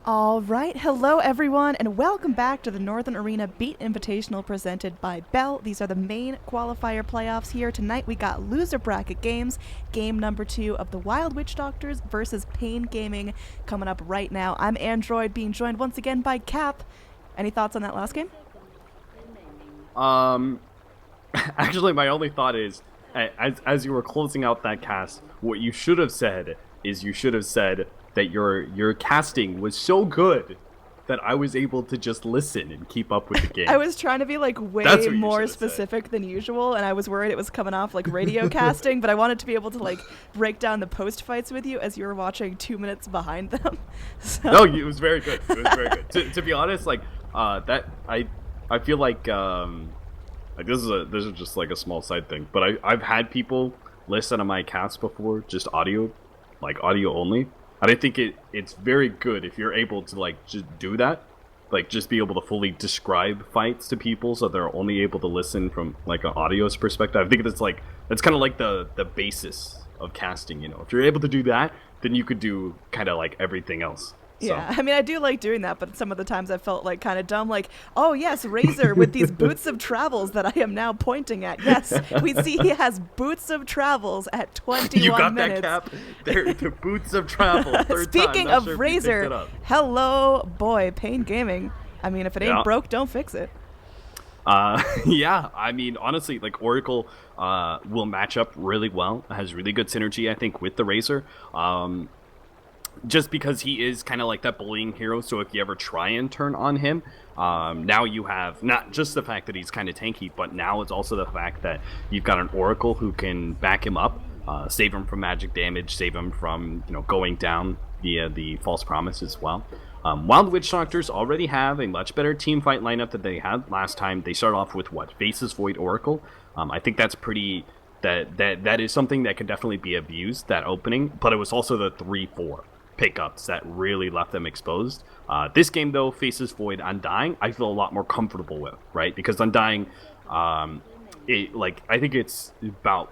All right, hello everyone, and welcome back to the Northern Arena Beat Invitational presented by Bell. These are the main qualifier playoffs here. Tonight we got loser bracket games, game number 2 of the Wild Witch Doctors versus PaiN Gaming coming up right now. I'm Android, being joined once again by Cap. Any thoughts on that last game? Actually, my only thought is, as you were closing out that cast, what you should have said is that your casting was so good that I was able to just listen and keep up with the game. I was trying to be like way more specific than usual, and I was worried it was coming off like radio casting, but I wanted to be able to like break down the post fights with you as you were watching 2 minutes behind them. So. No, it was very good. It was very good. To be honest, like that I feel like this is just like a small side thing, but I've had people listen to my cast before, just audio only. And I think it's very good if you're able to like just do that, like just be able to fully describe fights to people so they're only able to listen from like an audio's perspective. I think that's kind of like the basis of casting, you know. If you're able to do that, then you could do kind of like everything else. So. Yeah, I mean, I do like doing that, but some of the times I felt like kind of dumb, like, oh yes, Razor with these boots of travels that I am now pointing at. Yes, we see he has boots of travels at 21 you got minutes. That, Cap. They're the boots of travel. Speaking of Razor, hello, boy, PaiN Gaming. I mean, if it ain't broke, don't fix it. Yeah, I mean, honestly, like Oracle will match up really well. It has really good synergy, I think, with the Razor. Just because he is kind of like that bullying hero, so if you ever try and turn on him, now you have not just the fact that he's kind of tanky, but now it's also the fact that you've got an Oracle who can back him up, save him from magic damage, save him from going down via the false promise as well. Wild Witch Doctors already have a much better team fight lineup than they had last time. They start off with Faces Void Oracle. I think that's pretty. That is something that could definitely be abused, that opening, but it was also the 3-4 pickups that really left them exposed. This game, though, Faces Void Undying, I feel a lot more comfortable with, right? Because Undying, I think it's about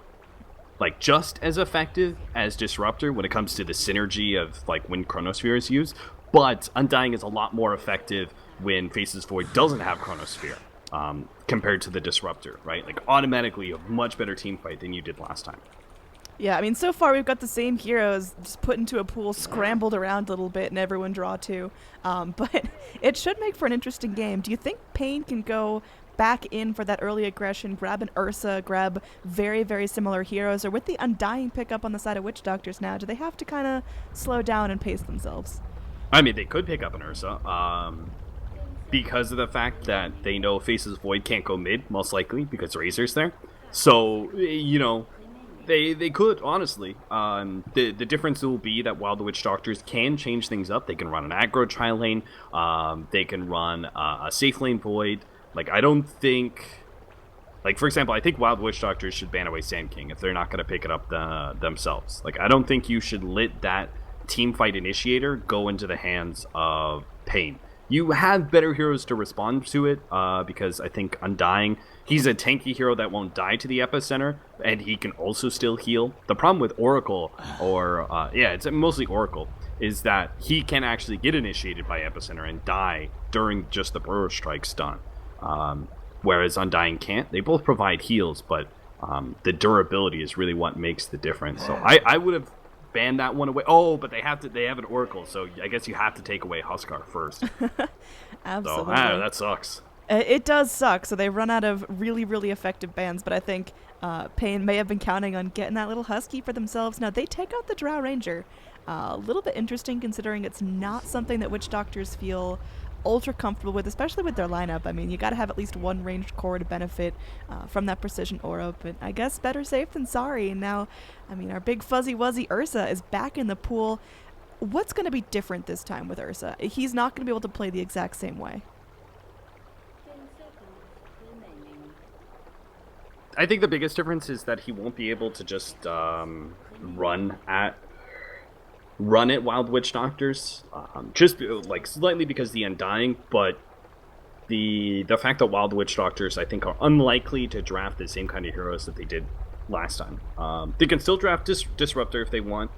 just as effective as Disruptor when it comes to the synergy of when Chronosphere is used, but Undying is a lot more effective when Faces Void doesn't have Chronosphere, compared to the Disruptor, right? Like automatically a much better team fight than you did last time. Yeah, I mean, so far we've got the same heroes just put into a pool, scrambled around a little bit, and everyone draw two. But it should make for an interesting game. Do you think PaiN can go back in for that early aggression, grab an Ursa, grab very, very similar heroes, or with the Undying pickup on the side of Witch Doctors now, do they have to kind of slow down and pace themselves? I mean, they could pick up an Ursa, because of the fact that they know Faces Void can't go mid, most likely, because Razor's there. So, They could, honestly. The difference will be that while the Witch Doctors can change things up, they can run an aggro tri-lane, they can run a safe lane Void. I don't think... for example, I think Wild Witch Doctors should ban away Sand King if they're not going to pick it up themselves. I don't think you should let that team fight initiator go into the hands of PaiN. You have better heroes to respond to it, because I think Undying, he's a tanky hero that won't die to the epicenter, and he can also still heal. The problem with Oracle, it's mostly Oracle, is that he can actually get initiated by epicenter and die during just the burrow strike stun. Whereas Undying can't. They both provide heals, but the durability is really what makes the difference. So I would have ban that one away. Oh, but they have an Oracle, so I guess you have to take away Huskar first. Absolutely. So, that sucks. It does suck. So they run out of really, really effective bans, but I think PaiN may have been counting on getting that little Husky for themselves. Now, they take out the Drow Ranger. A little bit interesting considering it's not something that Witch Doctors feel ultra comfortable with, especially with their lineup. I mean, you got to have at least one ranged core to benefit from that precision aura, but I guess better safe than sorry. And now, I mean, our big fuzzy wuzzy Ursa is back in the pool. What's going to be different this time with Ursa? He's not going to be able to play the exact same way. I think the biggest difference is that he won't be able to just run at Wild Witch Doctors, just slightly because the Undying, but the fact that Wild Witch Doctors, I think, are unlikely to draft the same kind of heroes that they did last time. They can still draft Disruptor if they want,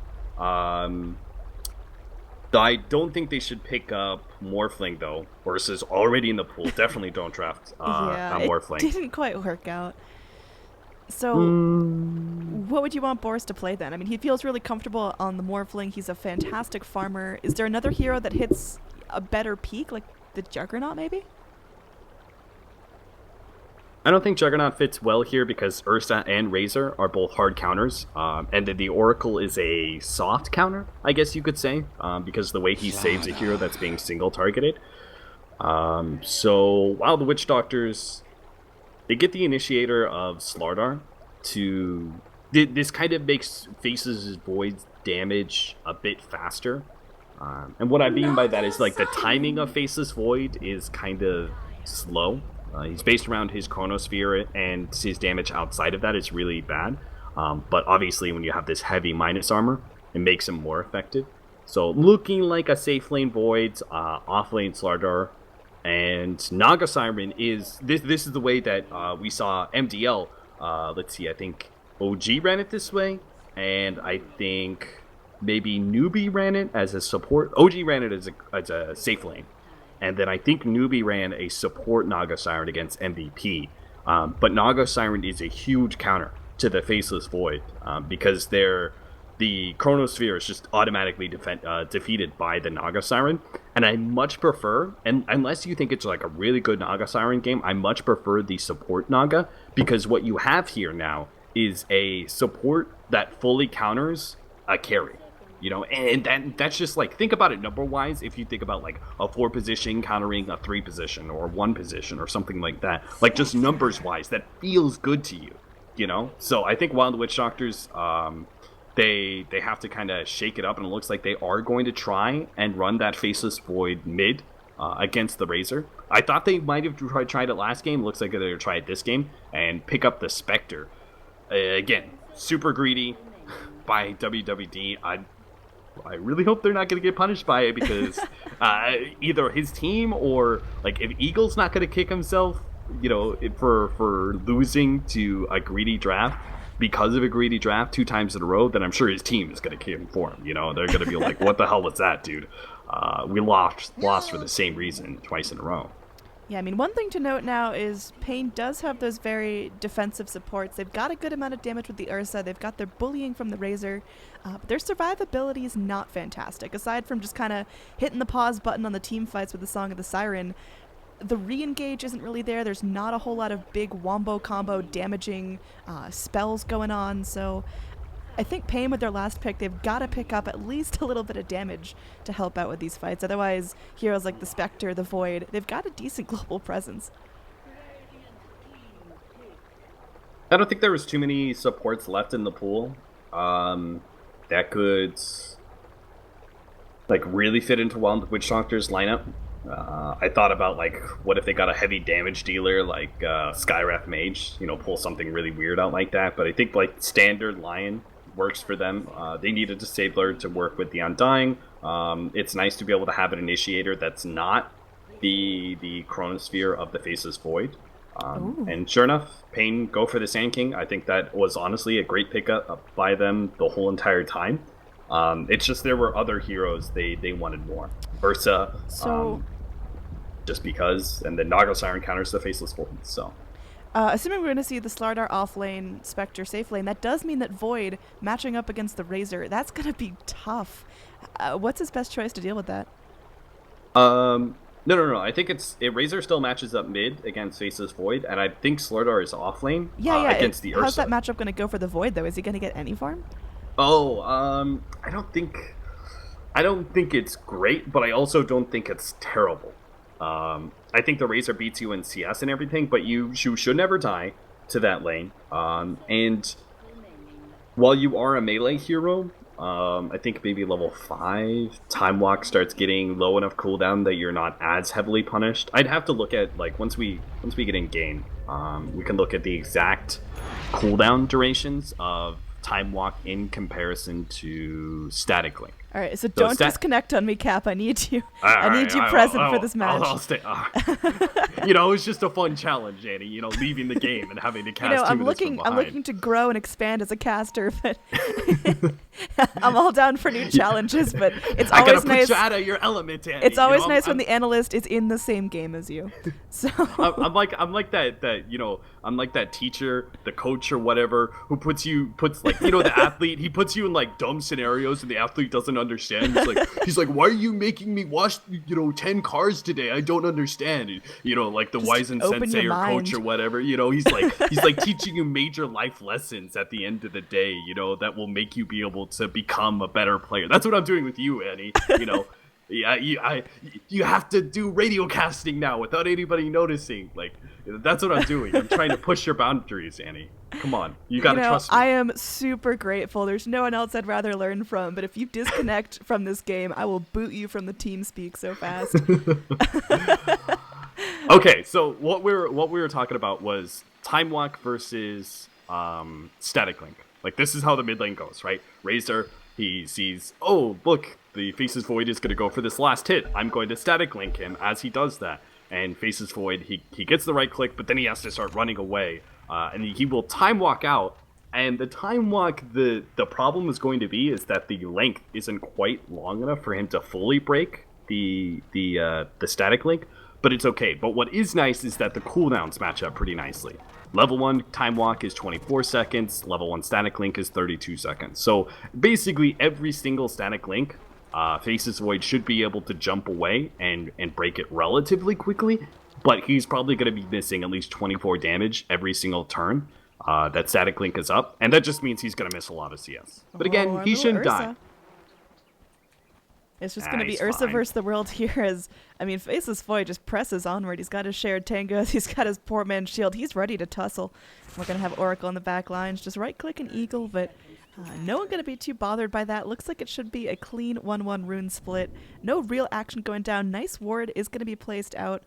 I don't think they should pick up Morphling, though. Versus already in the pool. Definitely don't draft Yeah, a it Morphling. didn't quite work out. So, Mm, what would you want Boris to play then? I mean, he feels really comfortable on the Morphling. He's a fantastic farmer. Is there another hero that hits a better peak, like the Juggernaut, maybe? I don't think Juggernaut fits well here because Ursa and Razor are both hard counters, and then the Oracle is a soft counter, I guess you could say, because the way he saves a hero that's being single targeted. So while the Witch Doctors, they get the Initiator of Slardar to... This kind of makes Faces' Void damage a bit faster. And what I mean by that is like the timing of Faceless Void is kind of slow. He's based around his Chronosphere, and his damage outside of that is really bad. But obviously, when you have this heavy minus armor, it makes him more effective. So, looking like a safe lane Void, off lane Slardar, and Naga Siren is this is the way that we saw MDL. Let's see, I think OG ran it this way, and I think maybe Newbie ran it as a support. OG ran it as a safe lane. And then I think Newbie ran a support Naga Siren against MVP. But Naga Siren is a huge counter to the Faceless Void because the Chronosphere is just automatically defeated by the Naga Siren. And I much prefer, and unless you think it's like a really good Naga Siren game, I much prefer the support Naga, because what you have here now is a support that fully counters a carry. You know, and that's just like, think about it number wise. If you think about like a 4 position countering a 3 position or 1 position or something like that, like just numbers wise, that feels good to you, you know. So I think Wild Witch Doctors, they have to kind of shake it up, and it looks like they are going to try and run that Faceless Void mid against the Razor. I thought they might have tried it last game. Looks like they're going to try it this game and pick up the Spectre. Again, super greedy by WWD. I really hope they're not going to get punished by it, because either his team or, like, if Eagle's not going to kick himself, you know, for losing to a greedy draft because of a greedy draft 2 times in a row, then I'm sure his team is going to kick him for him. You know, they're going to be like, "What the hell was that, dude? We lost for the same reason twice in a row." Yeah, I mean, one thing to note now is PaiN does have those very defensive supports. They've got a good amount of damage with the Ursa. They've got their bullying from the Razor. But their survivability is not fantastic. Aside from just kind of hitting the pause button on the team fights with the Song of the Siren, the re-engage isn't really there. There's not a whole lot of big wombo combo damaging spells going on. So I think PaiN, with their last pick, they've got to pick up at least a little bit of damage to help out with these fights. Otherwise, heroes like the Spectre, the Void, they've got a decent global presence. I don't think there was too many supports left in the pool that could like really fit into Wild Witch Doctor's lineup. I thought about, like, what if they got a heavy damage dealer like Skywrath Mage, you know, pull something really weird out like that. But I think like standard Lion works for them. They need a Disabler to work with the Undying. It's nice to be able to have an Initiator that's not the Chronosphere of the Faceless Void. And sure enough, PaiN go for the Sand King. I think that was honestly a great pickup by them the whole entire time. It's just there were other heroes they wanted more. Ursa, just because, and then Naga Siren counters the Faceless Void. So, assuming we're going to see the Slardar off lane, Spectre safe lane, that does mean that Void matching up against the Razor, that's going to be tough. What's his best choice to deal with that? No. I think Razor still matches up mid against Faceless Void, and I think Slardar is off lane against the Ursa. How's that matchup going to go for the Void, though? Is he going to get any farm? Oh, I don't think it's great, but I also don't think it's terrible. I think the Razor beats you in CS and everything, but you should never die to that lane. And while you are a melee hero, I think maybe level 5, Time Walk starts getting low enough cooldown that you're not as heavily punished. I'd have to look at, like, once we get in game, we can look at the exact cooldown durations of Time Walk in comparison to Static Link. All right, so So don't disconnect on me, Cap. I need you. I need you right, present for this match. I'll stay. You know, it's just a fun challenge, Annie. You know, leaving the game and having to cast You know, 2 minutes from I'm behind. looking to grow and expand as a caster, but I'm all down for new challenges. But it's I always gotta nice. put you out of your element, Annie. It's always you know, nice when the analyst is in the same game as you. So I'm like that you know, I'm like that teacher, the coach or whatever, who puts like, you know, the athlete, he puts you in like dumb scenarios and the athlete doesn't understand. He's like, why are you making me wash, you know, 10 cars today? I don't understand. You know, like the Just Wizen open sensei your or coach mind. or whatever. You know, he's like teaching you major life lessons at the end of the day. You know, that will make you be able to become a better player. That's what I'm doing with you, Annie. You know. Yeah, you have to do radio casting now without anybody noticing. Like, that's what I'm doing. I'm trying to push your boundaries, Annie. Come on, you gotta trust me. I am super grateful. There's no one else I'd rather learn from. But if you disconnect from this game, I will boot you from the team speak so fast. Okay, so what we were talking about was time walk versus static link. Like, this is how the mid lane goes, right? Razor, he sees, oh look, the Faces Void is going to go for this last hit. I'm going to static link him as he does that. And Faces Void, he gets the right click, but then he has to start running away. And he will time walk out. And the time walk, the problem is going to be is that the length isn't quite long enough for him to fully break the static link. But it's okay. But what is nice is that the cooldowns match up pretty nicely. Level 1 time walk is 24 seconds. Level 1 static link is 32 seconds. So basically every single static link, Faces Void should be able to jump away and break it relatively quickly, but he's probably going to be missing at least 24 damage every single turn that static link is up, and that just means he's going to miss a lot of CS. But again, he shouldn't die. It's just going to be Ursa versus the world here as, I mean, Faceless Void just presses onward. He's got his shared tangos. He's got his poor man's shield. He's ready to tussle. We're going to have Oracle on the back lines. Just right-click an Eagle, but no one going to be too bothered by that. Looks like it should be a clean 1-1 rune split. No real action going down. Nice ward is going to be placed out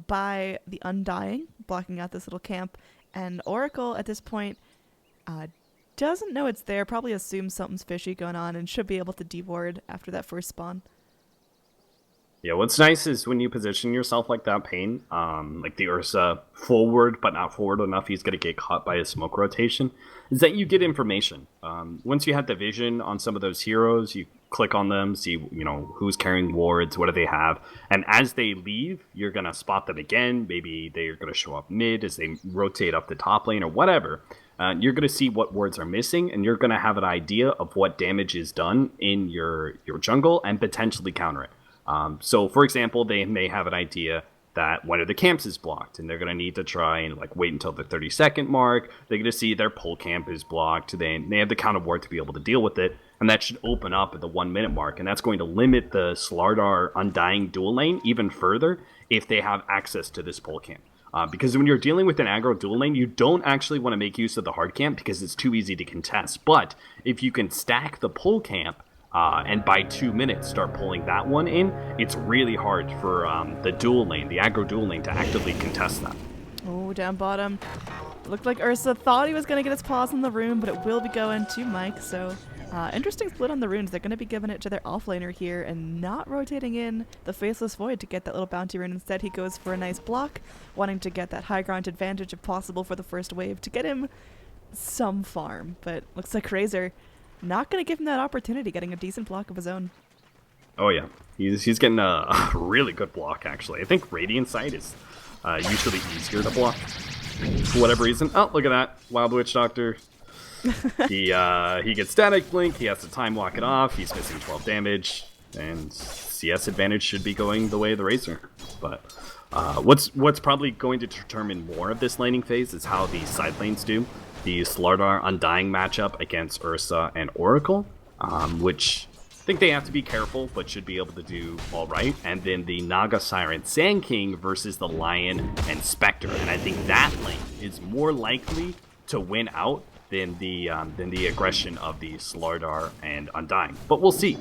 by the Undying, blocking out this little camp. And Oracle, at this point, doesn't know it's there, probably assumes something's fishy going on, and should be able to deward after that first spawn. Yeah, what's nice is when you position yourself like that, PaiN, like the Ursa, forward but not forward enough, he's going to get caught by a smoke rotation, is that you get information. Once you have the vision on some of those heroes, you click on them, see, you know, who's carrying wards, what do they have, and as they leave, you're going to spot them again. Maybe they're going to show up mid as they rotate up the top lane or whatever. You're going to see what wards are missing, and you're going to have an idea of what damage is done in your jungle and potentially counter it. So, for example, they may have an idea that one of the camps is blocked, and they're going to need to try and like wait until the 30-second mark. They're going to see their pole camp is blocked. They have the counter ward to be able to deal with it, and that should open up at the 1-minute mark, and that's going to limit the Slardar Undying dual lane even further if they have access to this pole camp. Because when you're dealing with an aggro dual lane, you don't actually want to make use of the hard camp because it's too easy to contest. But if you can stack the pole camp and by 2 minutes start pulling that one in, it's really hard for the dual lane, the aggro dual lane, to actively contest that. Oh, down bottom. Looked like Ursa thought he was going to get his paws in the rune, but it will be going to Mike. So interesting split on the runes. They're going to be giving it to their offlaner here and not rotating in the Faceless Void to get that little bounty rune. Instead, he goes for a nice block, wanting to get that high ground advantage if possible for the first wave to get him some farm. But looks like Razor not going to give him that opportunity, getting a decent block of his own. Oh yeah, he's getting a really good block, actually. I think Radiant Sight is usually easier to block for whatever reason. Oh, look at that. Wild Witch Doctor. He gets static blink, he has to time walk it off, he's missing 12 damage, and CS advantage should be going the way of the Razor. But what's probably going to determine more of this laning phase is how the side lanes do. The Slardar Undying matchup against Ursa and Oracle, which I think they have to be careful, but should be able to do all right. And then the Naga Siren Sand King versus the Lion and Spectre, and I think that lane is more likely to win out than the aggression of the Slardar and Undying. But we'll see.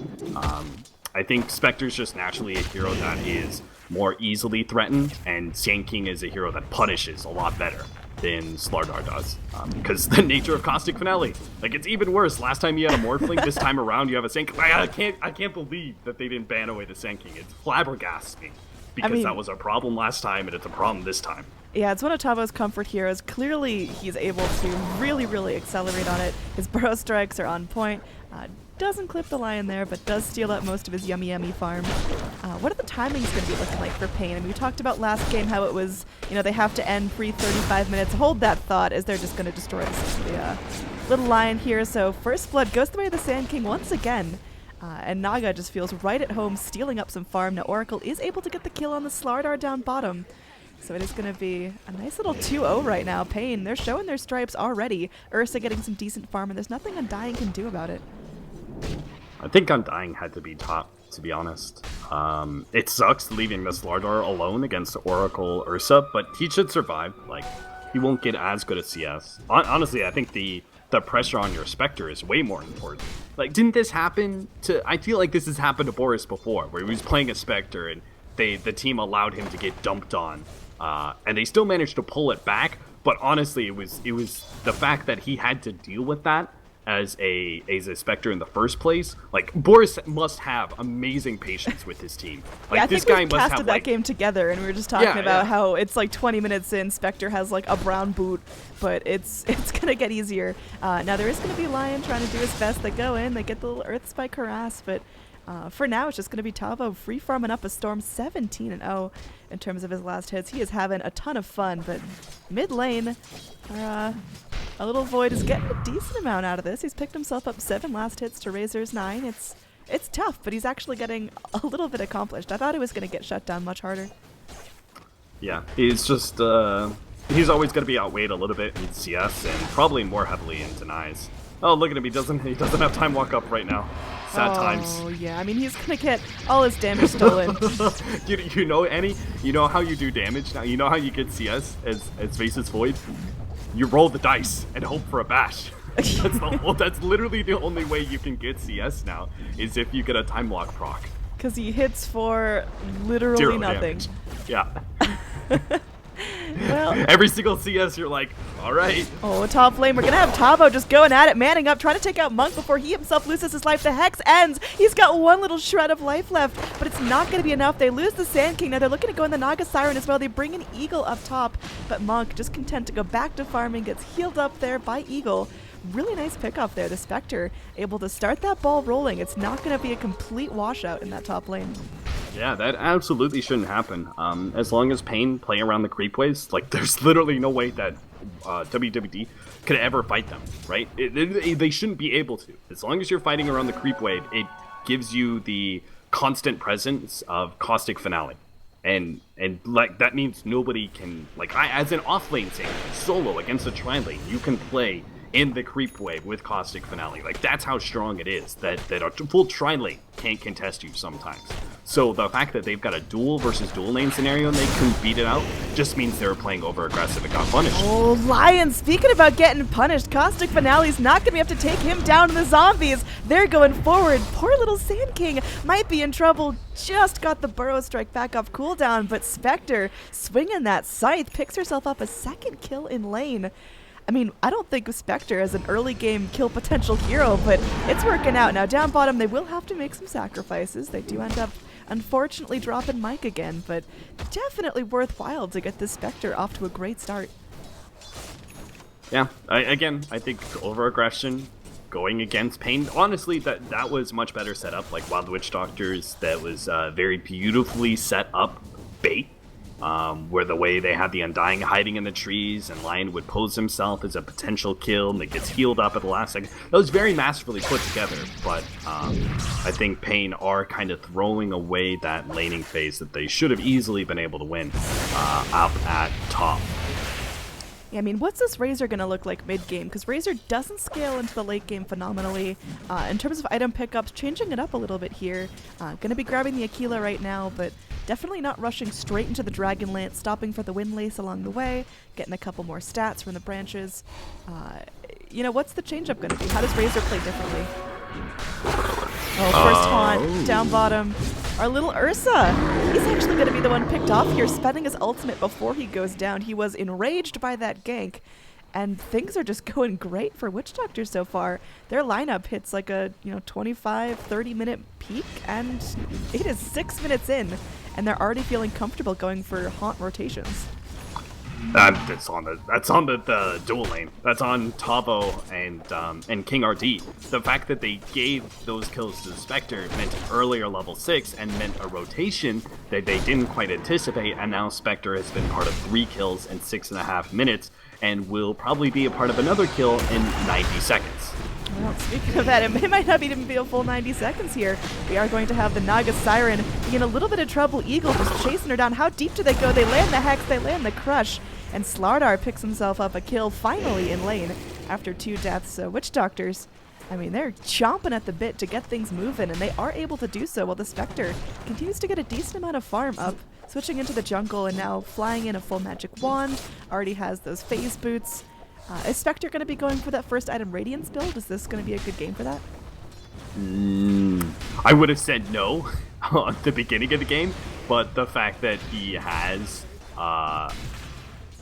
I think Spectre's just naturally a hero that is more easily threatened, and Sand King is a hero that punishes a lot better. than Slardar does, because the nature of Caustic Finale, like, it's even worse. Last time you had a Morphling, this time around you have a Sand. I can't believe that they didn't ban away the Sand King. It's flabbergasting me, because that was a problem last time and it's a problem this time. Yeah, it's one of Tavo's comfort heroes. Clearly, he's able to really, really accelerate on it. His burrow strikes are on point. Doesn't clip the Lion there, but does steal up most of his yummy farm. What are the timings going to be looking like for PaiN? I mean, we talked about last game how it was, they have to end pre-35 minutes. Hold that thought, as they're just going to destroy the little Lion here. So First Blood goes the way of the Sand King once again. And Naga just feels right at home, stealing up some farm. Now Oracle is able to get the kill on the Slardar down bottom. So it is going to be a nice little 2-0 right now. PaiN, they're showing their stripes already. Ursa getting some decent farm, and there's nothing Undying can do about it. I think Undying had to be top, to be honest. It sucks leaving the Slardar alone against Oracle Ursa, but he should survive. Like, he won't get as good a CS. Honestly, I think the pressure on your Spectre is way more important. Like, didn't this happen to... I feel like this has happened to Boris before, where he was playing a Spectre and the team allowed him to get dumped on. And they still managed to pull it back, but honestly, it was the fact that he had to deal with that as a Spectre in the first place. Like, Boris must have amazing patience with his team. Like, yeah, I this think guy we must casted have, that like, game together, and we were just talking about how it's like 20 minutes in, Spectre has like a brown boot, but it's gonna get easier. Now there is gonna be Lion trying to do his best. They go in, they get the little Earth Spike harass, but for now it's just gonna be Tavo free farming up a Storm, 17-0 in terms of his last hits. He is having a ton of fun, but mid lane, a little Void is getting a decent amount out of this. He's picked himself up 7 last hits to Razor's 9. It's tough, but he's actually getting a little bit accomplished. I thought he was going to get shut down much harder. Yeah, he's just, he's always going to be outweighed a little bit in CS and probably more heavily in denies. Oh, look at him, he doesn't have time walk up right now. Sad times. Oh, yeah, I mean, he's going to get all his damage stolen. you know, Annie, you know how you do damage now? You know how you get CS as Faces Void? You roll the dice and hope for a bash. That's literally the only way you can get CS now, is if you get a time lock proc. Because he hits for literally 0 nothing. damage. Yeah. Well, every single CS, you're like, all right. Oh, top lane. We're going to have Tavo just going at it, manning up, trying to take out Monk before he himself loses his life. The Hex ends. He's got one little shred of life left, but it's not going to be enough. They lose the Sand King. Now they're looking to go in the Naga Siren as well. They bring an Eagle up top, but Monk, just content to go back to farming, gets healed up there by Eagle. Really nice pickup there. The Spectre able to start that ball rolling. It's not going to be a complete washout in that top lane. Yeah, that absolutely shouldn't happen. As long as PaiN play around the creep waves, like, there's literally no way that WWD could ever fight them, right? They shouldn't be able to. As long as you're fighting around the creep wave, it gives you the constant presence of Caustic Finale. And like, that means nobody can, like, as an off-lane tank, solo against a tri-lane, you can play in the creep wave with Caustic Finale. Like, that's how strong it is, that a full tri-lane can't contest you sometimes. So the fact that they've got a dual versus dual lane scenario and they couldn't beat it out just means they were playing over aggressive and got punished. Oh, Lion, speaking about getting punished, Caustic Finale's not going to be able to take him down to the zombies. They're going forward. Poor little Sand King might be in trouble. Just got the burrow strike back off cooldown, but Spectre, swinging that scythe, picks herself up a second kill in lane. I mean, I don't think of Spectre as an early game kill potential hero, but it's working out. Now down bottom, they will have to make some sacrifices. They do end up, unfortunately, dropping Mike again, but definitely worthwhile to get this Spectre off to a great start. Yeah, I think over-aggression going against PaiN, honestly, that was much better set up. Like Wild Witch Doctors, that was very beautifully set up bait. Where the way they had the Undying hiding in the trees and Lion would pose himself as a potential kill and it gets healed up at the last second. That was very masterfully put together, but I think PaiN are kind of throwing away that laning phase that they should have easily been able to win up at top. Yeah, I mean, what's this Razor going to look like mid-game? Because Razor doesn't scale into the late game phenomenally. In terms of item pickups, changing it up a little bit here. Going to be grabbing the Aquila right now, but definitely not rushing straight into the Dragon Lance, stopping for the Windlace along the way, getting a couple more stats from the branches. What's the change-up going to be? How does Razor play differently? Oh, first taunt, down bottom. Our little Ursa he's actually going to be the one picked off here, spending his ultimate before he goes down. He was enraged by that gank, and things are just going great for Witch Doctor so far. Their lineup hits like a 25, 30-minute peak, and it is 6 minutes in, and they're already feeling comfortable going for haunt rotations. That's on the dual lane. That's on Tavo and King RD. The fact that they gave those kills to the Spectre meant an earlier level 6 and meant a rotation that they didn't quite anticipate, and now Spectre has been part of 3 kills in 6.5 minutes and will probably be a part of another kill in 90 seconds. Well, speaking of that, it might not even be a full 90 seconds here. We are going to have the Naga Siren in a little bit of trouble. Eagle just chasing her down. How deep do they go? They land the Hex, they land the Crush, and Slardar picks himself up a kill finally in lane after 2 deaths. So Witch Doctors, I mean, they're chomping at the bit to get things moving, and they are able to do so while the Spectre continues to get a decent amount of farm up, switching into the jungle and now flying in a full magic wand, already has those phase boots. Is Spectre going to be going for that first item Radiance build? Is this going to be a good game for that? I would have said no at the beginning of the game, but the fact that he has,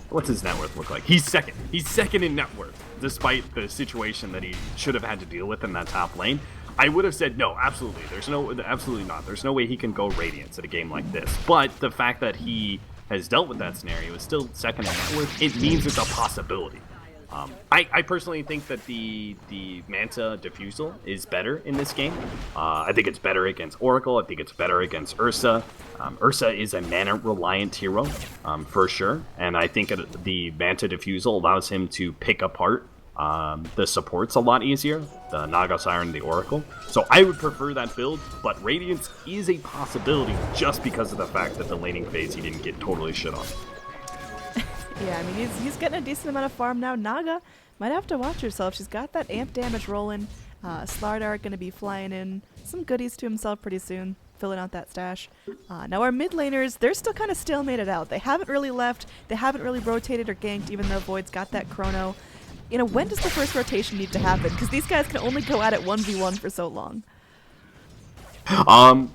what's his net worth look like? He's second. He's second in net worth, despite the situation that he should have had to deal with in that top lane. I would have said no, absolutely. Absolutely not. There's no way he can go Radiance at a game like this. But the fact that he has dealt with that scenario is still second in net worth. It means it's a possibility. I personally think that the Manta Diffusal is better in this game. I think it's better against Oracle. I think it's better against Ursa. Ursa is a mana-reliant hero, for sure. And I think the Manta Diffusal allows him to pick apart the supports a lot easier, the Naga Siren and the Oracle. So I would prefer that build, but Radiance is a possibility just because of the fact that the laning phase he didn't get totally shit on. Yeah, I mean, he's getting a decent amount of farm now. Naga might have to watch herself. She's got that amp damage rolling. Slardar going to be flying in some goodies to himself pretty soon, filling out that stash. Now our mid laners, they're still kind of stalemated out. They haven't really left. They haven't really rotated or ganked, even though Void's got that chrono. When does the first rotation need to happen? Because these guys can only go at it 1v1 for so long.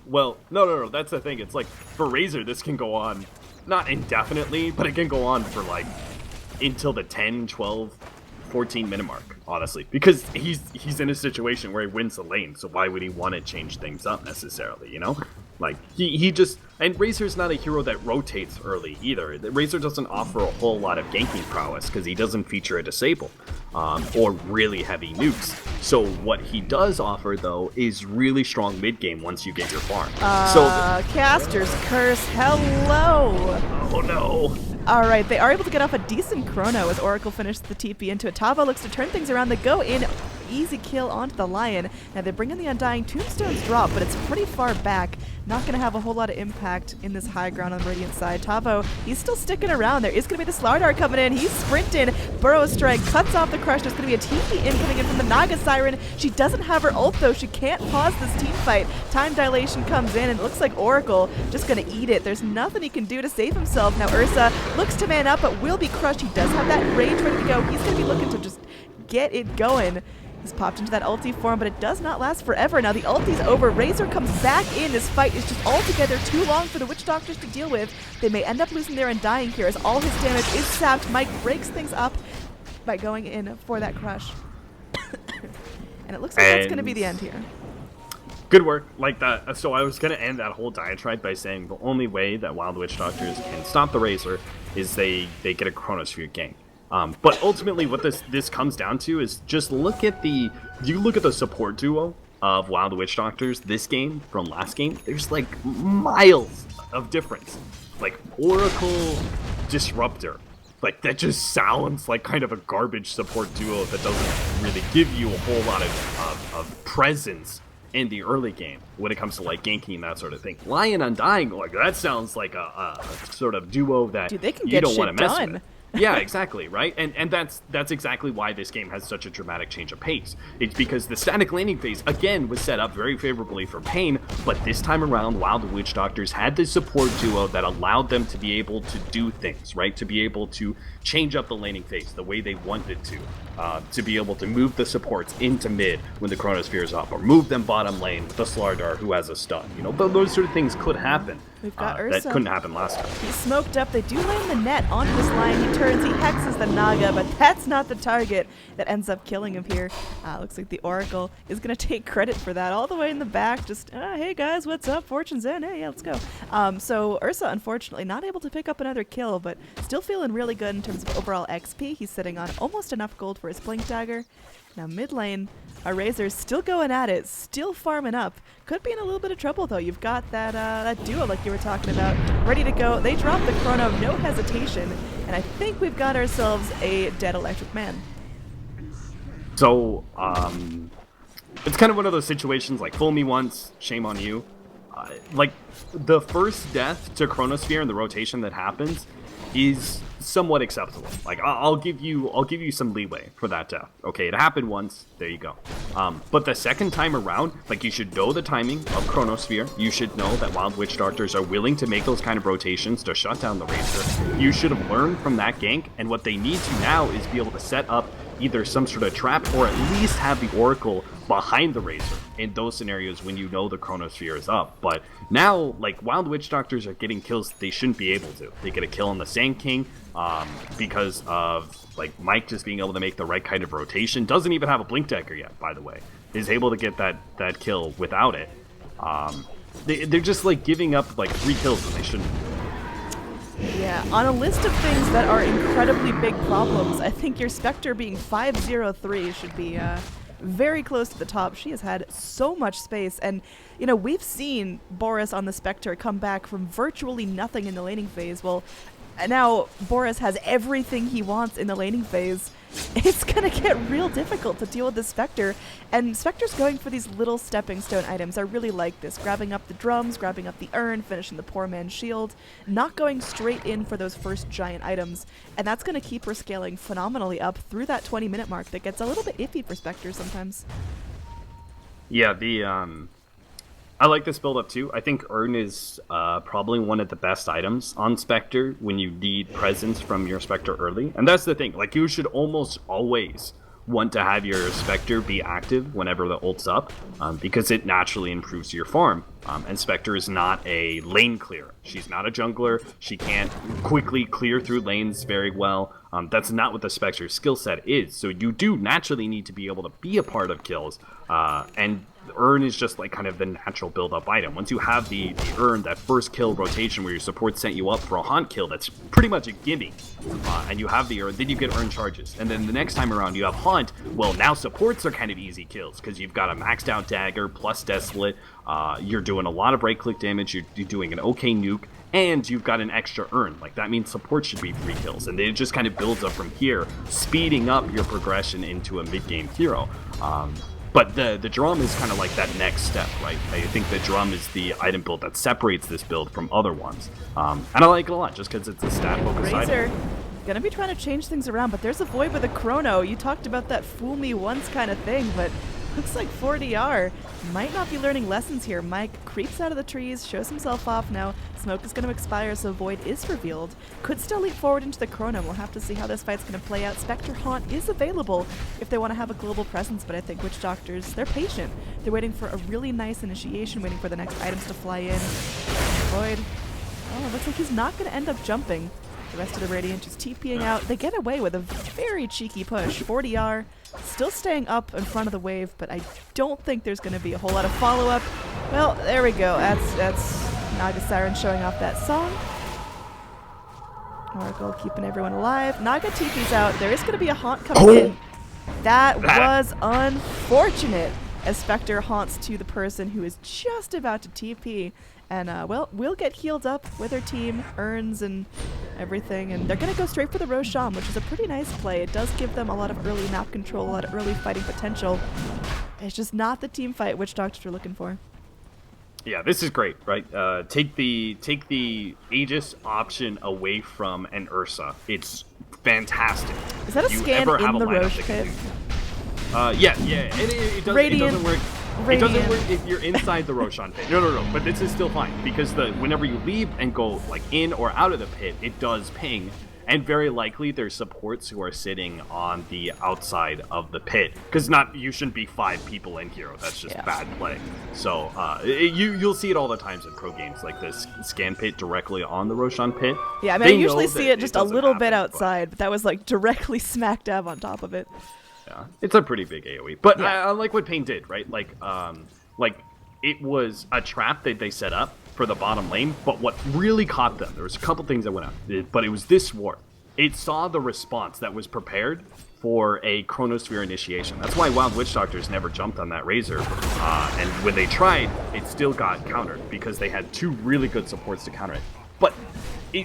Well, no, that's the thing. It's like, for Razor, this can go on not indefinitely, but it can go on for like until the 10, 12, 14 minute mark, honestly, because he's in a situation where he wins the lane, so why would he want to change things up necessarily, Like, he just, and Razor's not a hero that rotates early either. Razor doesn't offer a whole lot of ganking prowess because he doesn't feature a disable or really heavy nukes. So what he does offer, though, is really strong mid game once you get your farm. Caster's Curse, hello! Oh no! Alright, they are able to get off a decent chrono as Oracle finished the TP into it. Tava looks to turn things around. They go in, easy kill onto the Lion. Now they bring in the Undying. Tombstone's drop, but it's pretty far back. Not going to have a whole lot of impact in this high ground on the Radiant side. Tavo, he's still sticking around. There is going to be the Slardar coming in. He's sprinting. Burrow Strike cuts off the Crush. There's going to be a TP incoming in from the Naga Siren. She doesn't have her ult, though. She can't pause this team fight. Time Dilation comes in, and it looks like Oracle just going to eat it. There's nothing he can do to save himself. Now Ursa looks to man up, but will be crushed. He does have that rage ready to go. He's going to be looking to just get it going. He's popped into that ulti form, but it does not last forever. Now the ulti's over. Razor comes back in. This fight is just altogether too long for the Witch Doctors to deal with. They may end up losing their Undying here as all his damage is sapped. Mike breaks things up by going in for that Crush. And it looks like that's going to be the end here. Good work, like that. So I was going to end that whole diatribe by saying the only way that Wild Witch Doctors can stop the Razor is they get a Chronosphere gank. But ultimately what this comes down to is just look at the support duo of Wild Witch Doctors this game from last game. There's like miles of difference. Like Oracle Disruptor. Like that just sounds like kind of a garbage support duo that doesn't really give you a whole lot of presence in the early game when it comes to like ganking and that sort of thing. Lion Undying, like that sounds like a sort of duo that Dude, they can you get don't want to mess done. with. Yeah, exactly, right? And that's exactly why this game has such a dramatic change of pace. It's because the static laning phase, again, was set up very favorably for PaiN, but this time around, Wild Witch Doctors had this support duo that allowed them to be able to do things, right? To be able to change up the laning phase the way they wanted to. to be able to move the supports into mid when the Chronosphere is up, or move them bottom lane with the Slardar who has a stun. You know, those sort of things could happen. We've got Ursa. That couldn't happen last time. He's smoked up. They do land the net onto this line. He turns, he hexes the Naga, but that's not the target that ends up killing him here. Looks like the Oracle is going to take credit for that all the way in the back. Just, hey guys, what's up? Fortune's in. Hey, yeah, let's go. So Ursa, unfortunately, not able to pick up another kill, but still feeling really good in terms of overall XP. He's sitting on almost enough gold for his Blink Dagger. Now mid lane, our Razor's still going at it, still farming up. Could be in a little bit of trouble though. You've got that duo like you were talking about, ready to go. They drop the Chrono, no hesitation, and I think we've got ourselves a dead Electric Man. So, it's kind of one of those situations like, fool me once, shame on you. Like, the first death to Chronosphere and the rotation that happens is somewhat acceptable. Like, I'll give you some leeway for that death. Okay, it happened once, there you go. But the second time around, like, you should know the timing of Chronosphere. You should know that Wild Witch Doctors are willing to make those kind of rotations to shut down the Razor. You should have learned from that gank, and what they need to now is be able to set up either some sort of trap or at least have the Oracle behind the Razor in those scenarios when you know the Chronosphere is up. But now, like, Wild Witch Doctors are getting kills they shouldn't be able to. They get a kill on the Sand King because of, like, Mike just being able to make the right kind of rotation. Doesn't even have a Blink Dagger yet, by the way. Is able to get that kill without it. They're just, like, giving up, like, 3 kills when they shouldn't. Yeah, on a list of things that are incredibly big problems, I think your Spectre being 503 should be very close to the top. She has had so much space, and you know, we've seen Boris on the Spectre come back from virtually nothing in the laning phase. Well, now Boris has everything he wants in the laning phase. It's gonna get real difficult to deal with the Spectre, and Spectre's going for these little stepping stone items. I really like this, grabbing up the drums, grabbing up the urn, finishing the poor man's shield, not going straight in for those first giant items, and that's gonna keep her scaling phenomenally up through that 20-minute mark that gets a little bit iffy for Spectre sometimes. Yeah, I like this build up too. I think Urn is probably one of the best items on Spectre when you need presence from your Spectre early. And that's the thing, like, you should almost always want to have your Spectre be active whenever the ult's up, because it naturally improves your farm. And Spectre is not a lane clearer. She's not a jungler. She can't quickly clear through lanes very well. That's not what the Spectre's skill set is. So you do naturally need to be able to be a part of kills, and Urn is just like kind of the natural build-up item. Once you have the Urn, that first kill rotation where your support sent you up for a haunt kill, that's pretty much a gimme. And you have the Urn, then you get Urn charges. And then the next time around you have haunt, well, now supports are kind of easy kills because you've got a maxed out dagger plus Desolate, you're doing a lot of right-click damage, you're doing an okay nuke, and you've got an extra Urn. Like, that means support should be 3 kills. And it just kind of builds up from here, speeding up your progression into a mid-game hero. But the drum is kind of like that next step, right? I think the drum is the item build that separates this build from other ones. And I like it a lot just because it's a stat-focused item. Gonna be trying to change things around, but there's a void with a Chrono. You talked about that fool me once kind of thing, but looks like 4DR might not be learning lessons here. Mike creeps out of the trees, shows himself off now. Smoke is going to expire, so Void is revealed. Could still leap forward into the Chrono. We'll have to see how this fight's going to play out. Spectre Haunt is available if they want to have a global presence, but I think Witch Doctors, they're patient. They're waiting for a really nice initiation, waiting for the next items to fly in. Void, oh, looks like he's not going to end up jumping. The rest of the Radiant just TPing out. They get away with a very cheeky push. 40R still staying up in front of the wave, but I don't think there's going to be a whole lot of follow-up. Well, there we go. That's Naga Siren showing off that song. Oracle keeping everyone alive. Naga TP's out. There is going to be a haunt coming in. That was unfortunate, as Spectre haunts to the person who is just about to TP. And, well, we'll get healed up with her team, Urns and everything, and they're going to go straight for the Roshan, which is a pretty nice play. It does give them a lot of early map control, a lot of early fighting potential. It's just not the team fight Witch Doctors are looking for. Yeah, this is great, right? Take the Aegis option away from an Ursa. It's fantastic. Is that a scan in the Roche pit? Yeah. It doesn't work. It doesn't work if you're inside the Roshan pit. No. But this is still fine because whenever you leave and go like in or out of the pit, it does ping, and very likely there's supports who are sitting on the outside of the pit, because you shouldn't be 5 people in hero. That's just bad play. So you'll see it all the times in pro games, like this scan pit directly on the Roshan pit. Yeah, I mean, I usually see it just a little bit outside, but that was like directly smack dab on top of it. Yeah, it's a pretty big AoE, but I like what PaiN did, right? Like it was a trap that they set up for the bottom lane, but what really caught them, there was a couple things that went out, but it was this ward. It saw the response that was prepared for a Chronosphere initiation. That's why Wild Witch Doctors never jumped on that Razor, and when they tried, it still got countered, because they had 2 really good supports to counter it. But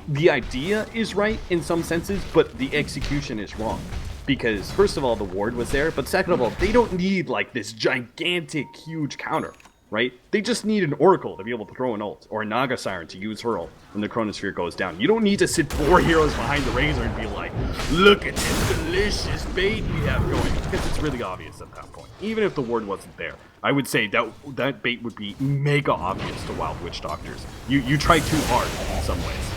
the idea is right in some senses, but the execution is wrong. Because, first of all, the ward was there, but second of all, they don't need, like, this gigantic, huge counter, right? They just need an Oracle to be able to throw an ult, or a Naga Siren to use her ult when the Chronosphere goes down. You don't need to sit 4 heroes behind the Razor and be like, look at this delicious bait we have going, because it's really obvious at that point. Even if the ward wasn't there, I would say that bait would be mega obvious to Wild Witch Doctors. You try too hard in some ways.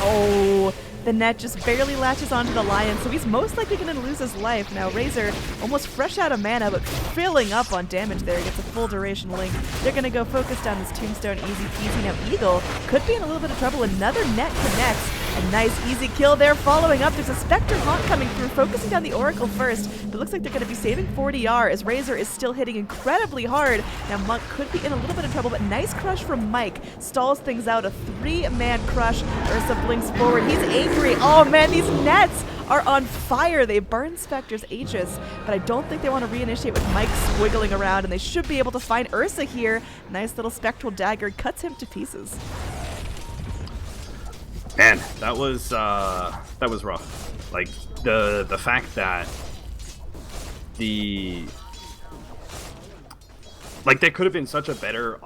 Oh, the net just barely latches onto the Lion, so he's most likely going to lose his life. Now, Razor, almost fresh out of mana, but filling up on damage there. He gets a full duration link. They're going to go focus down this Tombstone easy peasy. Now, Eagle could be in a little bit of trouble. Another net connects. A nice easy kill there. Following up, there's a Spectre Haunt coming through, focusing down the Oracle first. But it looks like they're going to be saving 40R as Razor is still hitting incredibly hard. Now, Monk could be in a little bit of trouble, but nice crush from Mike. Stalls things out. A 3-man crush. Ursa blinks forward. He's angry. Oh, man, these nets are on fire. They burn Spectre's Aegis, but I don't think they want to reinitiate with Mike squiggling around, and they should be able to find Ursa here. Nice little Spectral Dagger cuts him to pieces. Man, that was rough. Like the fact that that could have been such a better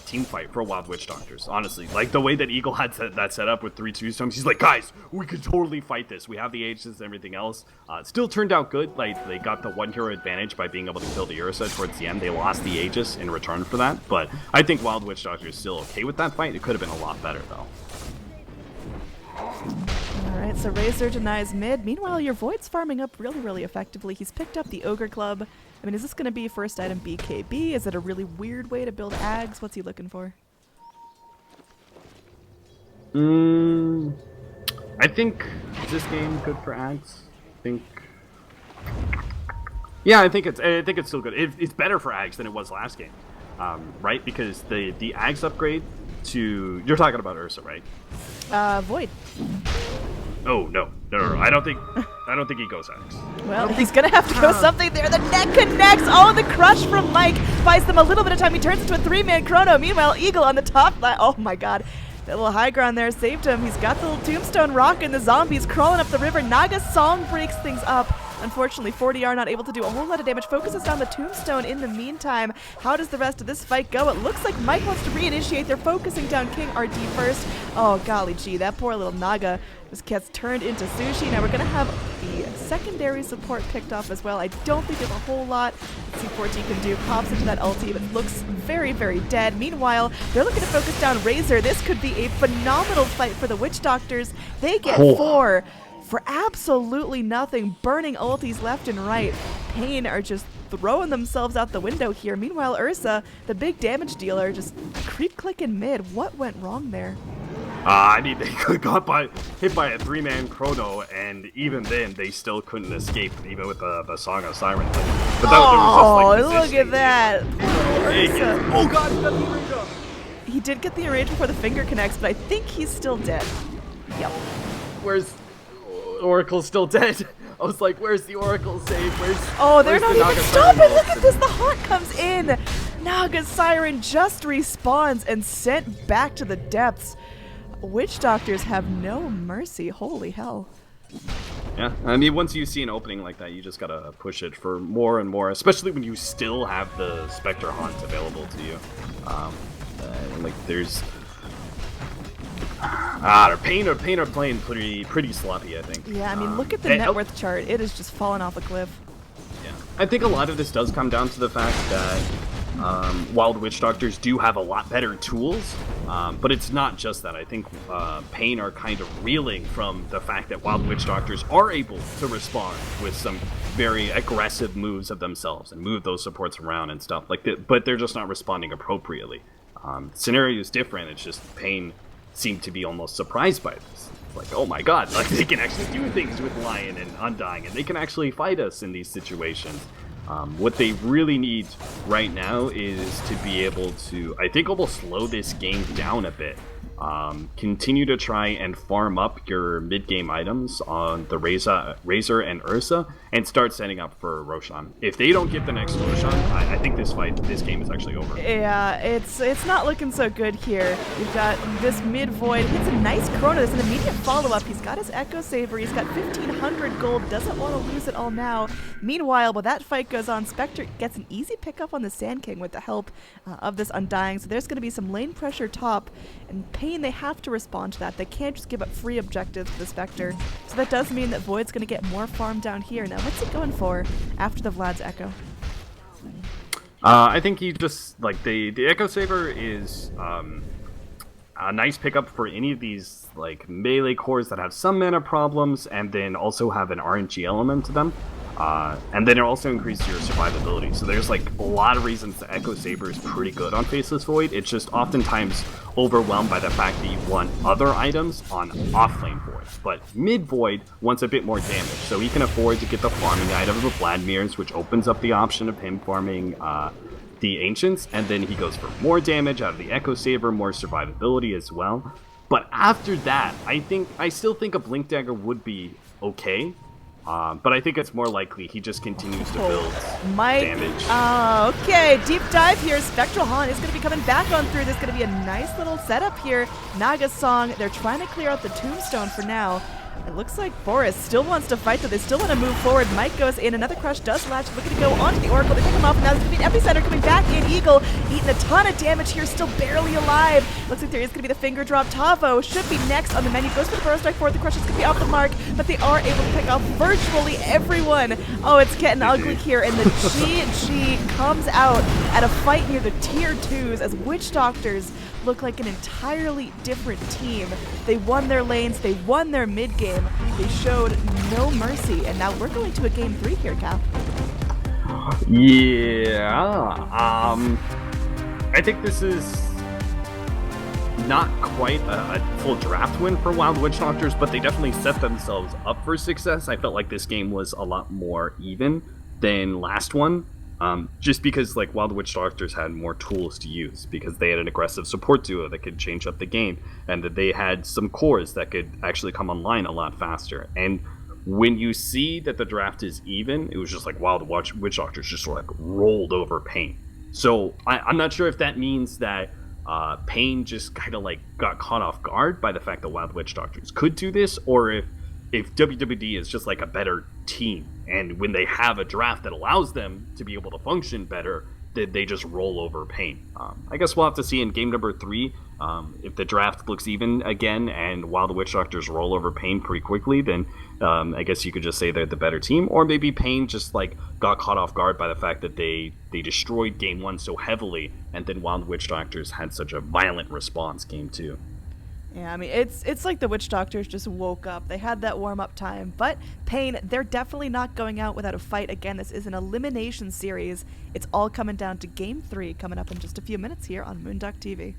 team fight for Wild Witch Doctors, honestly. Like, the way that Eagle had that set up with 3 Tombstones, he's like, guys, we could totally fight this. We have the Aegis and everything else. It still turned out good. Like, they got the 1 hero advantage by being able to kill the Ursa towards the end. They lost the Aegis in return for that, but I think Wild Witch Doctor is still okay with that fight. It could have been a lot better, though. Alright, so Razor denies mid. Meanwhile, your Void's farming up really, really effectively. He's picked up the Ogre Club. I mean, is this going to be first item BKB? Is it a really weird way to build Ags? What's he looking for? I think, is this game good for Ags? Yeah, I think it's still good. It's better for Ags than it was last game, right? Because the Ags upgrade to, you're talking about Ursa, right? Void. Oh no. I don't think he goes Ags. Well, he's gonna have to go something there. The net connects. Oh, the crush from Mike buys them a little bit of time. He turns into a 3-man chrono. Meanwhile, Eagle on the top line. Oh my god. That little high ground there saved him. He's got the little Tombstone rock and the zombies crawling up the river. Naga's song breaks things up. Unfortunately, 40R not able to do a whole lot of damage. Focuses down the Tombstone in the meantime. How does the rest of this fight go? It looks like Mike wants to reinitiate. They're focusing down King RD first. Oh, golly gee, that poor little Naga just gets turned into sushi. Now we're going to have the secondary support picked off as well. I don't think there's a whole lot C4T can do. Pops into that ulti, but looks very, very dead. Meanwhile, they're looking to focus down Razor. This could be a phenomenal fight for the Witch Doctors. They get 4 for absolutely nothing, burning ultis left and right. PaiN are just throwing themselves out the window here. Meanwhile, Ursa, the big damage dealer, just creep click in mid. What went wrong there? I mean, they got hit by a 3-man chrono, and even then, they still couldn't escape, even with the Song of Siren. But that was just, like, look at that. Ursa. Oh god, he got the enrage up. He did get the enrage before the finger connects, but I think he's still dead. Yep. Where's Oracle's still dead? I was like, where's the Oracle save? They're not even stopping! Look at this! The haunt comes in! Naga Siren just respawns and sent back to the depths. Witch Doctors have no mercy. Holy hell. Yeah, I mean, once you see an opening like that, you just gotta push it for more and more, especially when you still have the Spectre Haunt available to you. Like, there's... PaiN are playing pretty sloppy, I think. Yeah, I mean, look at the net worth chart. It has just fallen off a cliff. Yeah, I think a lot of this does come down to the fact that Wild Witch Doctors do have a lot better tools, but it's not just that. I think PaiN are kind of reeling from the fact that Wild Witch Doctors are able to respond with some very aggressive moves of themselves and move those supports around and stuff like that, but they're just not responding appropriately. Scenario is different. It's just PaiN seem to be almost surprised by this. Like, oh my god, like they can actually do things with Lion and Undying, and they can actually fight us in these situations. What they really need right now is to be able to, I think, almost slow this game down a bit. Continue to try and farm up your mid-game items on the Razor and Ursa, and start setting up for Roshan. If they don't get the next Roshan, I think this game is actually over. Yeah, it's not looking so good here. You've got this mid-void. Hits a nice Chrono. There's an immediate follow-up. He's got his Echo Saber. He's got 1,500 gold. Doesn't want to lose it all now. Meanwhile, while that fight goes on, Spectre gets an easy pickup on the Sand King with the help of this Undying. So there's going to be some lane pressure top, and PaiN, they have to respond to that. They can't just give up free objectives to the Spectre. So that does mean that Void's going to get more farm down here. Now, what's he going for after the Vlad's Echo? I think he just, like, the Echo Saber is a nice pickup for any of these, like, melee cores that have some mana problems and then also have an RNG element to them. And then it also increases your survivability. So there's like a lot of reasons the Echo Saber is pretty good on Faceless Void. It's just oftentimes overwhelmed by the fact that you want other items on off-lane Void. But mid-Void wants a bit more damage, so he can afford to get the farming item of Vladmir's, which opens up the option of him farming the Ancients, and then he goes for more damage out of the Echo Saber, more survivability as well. But after that, I still think a Blink Dagger would be okay. But I think it's more likely he just continues to build damage. Okay, deep dive here. Spectral Han is going to be coming back on through. There's going to be a nice little setup here. Naga's Song, they're trying to clear out the Tombstone for now. It looks like Forrest still wants to fight, though. They still want to move forward. Mike goes in. Another crush does latch. Looking to go onto the Oracle. They pick him off. Now there's going to be an Epicenter coming back in. Eagle eating a ton of damage here. Still barely alive. Looks like there is going to be the finger drop. Tavo should be next on the menu. Goes for the Burrow Strike forward. The crush is going to be off the mark, but they are able to pick off virtually everyone. Oh, it's getting ugly here. And the GG comes out at a fight near the tier 2s as Witch Doctors look like an entirely different team. They won their lanes, they won their mid game, they showed no mercy, and now we're going to a game 3 here, Cap. Yeah, I think this is not quite a full draft win for Wild Witch Doctors, but they definitely set themselves up for success. I felt like this game was a lot more even than last one. Just because like Wild Witch Doctors had more tools to use, because they had an aggressive support duo that could change up the game, and that they had some cores that could actually come online a lot faster. And when you see that the draft is even, it was just like Wild Witch Doctors just like rolled over PaiN. So I'm not sure if that means that PaiN just kind of like got caught off guard by the fact that Wild Witch Doctors could do this, or if WWD is just like a better team, and when they have a draft that allows them to be able to function better, they just roll over PaiN. I guess we'll have to see in game number 3 if the draft looks even again and Wild Witch Doctors roll over PaiN pretty quickly, then I guess you could just say they're the better team, or maybe PaiN just like got caught off guard by the fact that they destroyed game 1 so heavily, and then Wild Witch Doctors had such a violent response game 2. Yeah, I mean, it's like the Witch Doctors just woke up. They had that warm-up time. But PaiN, they're definitely not going out without a fight. Again, this is an elimination series. It's all coming down to Game 3 coming up in just a few minutes here on moonducktv.